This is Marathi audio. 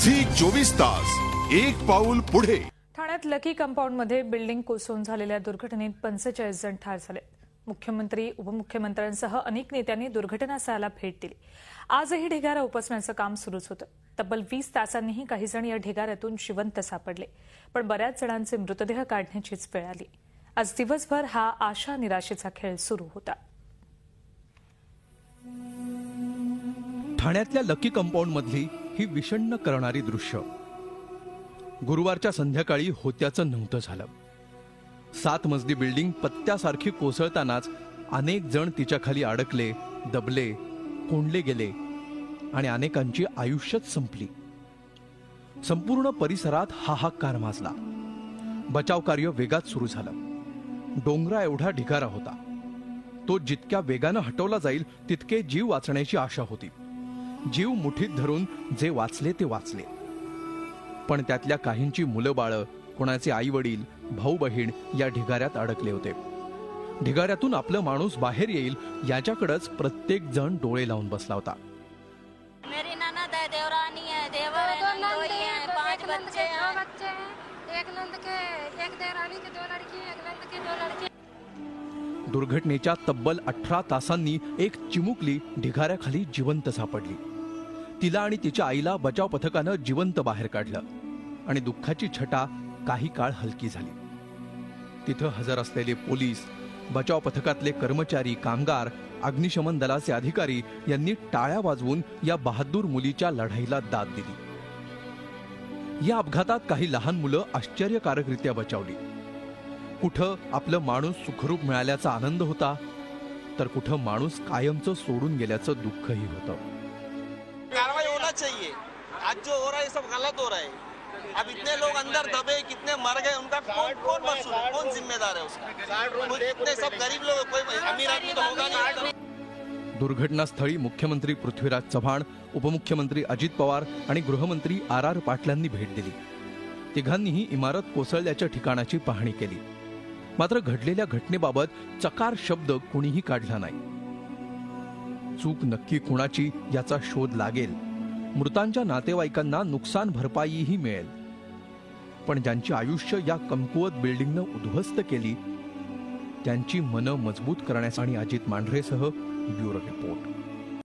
झी 24 तास एक पाऊल पुढे। ठाण्यात लकी कंपाऊंडमध्ये बिल्डिंग कोसळून झालेल्या दुर्घटनेत 45 जण ठार झाले। मुख्यमंत्री उपमुख्यमंत्र्यांसह अनेक नेत्यांनी दुर्घटनास्थळाला भेट दिली। आजही ढिगारा उपसण्याचं काम सुरूच होतं। तब्बल 20 तासांनीही काही जण या ढिगाऱ्यातून जिवंत सापडले, पण बऱ्याच जणांचे मृतदेह काढण्याचीच वेळ आली। आज दिवसभर हा आशा निराशेचा खेळ सुरू होता। ठाण्यातल्या लकी कंपाऊंड मधली ही विषण्ण करणारी दृश्य गुरुवारच्या संध्याकाळी होत्याचं नव्हतं झालं। 7 मजली बिल्डिंग पत्त्यासारखी कोसळतानाच अनेक जण तिच्या खाली अडकले, दबले, कोंडले गेले आणि अनेकांची आयुष्यच संपली। संपूर्ण परिसरात हाहाकार माजला। बचाव कार्य वेगात सुरू झालं। डोंगरा एवढा ढिगारा होता। तो जितक्या वेगानं हटवला जाईल तितके जीव वाचण्याची आशा होती। जीव मुठीत धरून जे वाचले ते वाचले, पण त्यातल्या काहींची मुलं बाळं, कोणाचे आई वडील, भाऊ बहीण या ढिगाऱ्यात अडकले होते। ढिगाऱ्यातून आपलं माणूस बाहेर येईल याच्याकडेच प्रत्येक जण डोळे लावून बसला होता। मेरी ननद है, देवरानी है, देवर है, नंदोई है, 5 बच्चे हैं, एक नंद के, एक देवरानी के 2 लड़की, एक नंद के 2 लड़के। दुर्घटनेच्या तब्बल 18 तासांनी एक चिमुकली ढिगाऱ्याखाली जिवंत सापडली। तिला आणि तिच्या आईला बचाव पथकानं जिवंत बाहेर काढलं आणि दुःखाची छटा काही काळ हलकी झाली। तिथं हजर असलेले पोलीस, बचाव पथकातले कर्मचारी, कामगार, अग्निशमन दलाचे अधिकारी यांनी टाळ्या वाजवून या बहादूर मुलीच्या लढाईला दाद दिली। या अपघातात काही लहान मुलं आश्चर्यकारकरित्या बचावली। कुठं आपलं माणूस सुखरूप मिळाल्याचा आनंद होता, तर कुठं माणूस कायमचं सोडून गेल्याचं दुःखही होतं। कार्रवाई होना चाहिए। आज जो हो रहा है सब गलत हो रहा है। अब इतने लोग अंदर दबे, कितने मर गए, उनका कौन मसूल है, कौन जिम्मेदार है उसका? इतने सब गरीब लोग, कोई अमीर आदमी तो होगा नहीं। दुर्घटनास्थळी मुख्यमंत्री पृथ्वीराज चव्हाण, उपमुख्यमंत्री अजित पवार आणि गृहमंत्री आर पाटलांनी भेट दिली। तिघांनीही इमारत कोसळल्याच्या ठिकाणाची पाहणी केली। मात्र घडलेल्या घटनेबाबत चकार शब्द कोणीही काढला नाही। चूक नक्की कुणाची याचा शोध लागेल। मृतांच्या नातेवाईकांना नुकसान भरपाईही मिळेल, पण ज्यांची आयुष्य या कमकुवत बिल्डिंगनं उद्ध्वस्त केली त्यांची मनं मजबूत करण्यासाठी अजित मांढरेसह ब्युरो रिपोर्ट।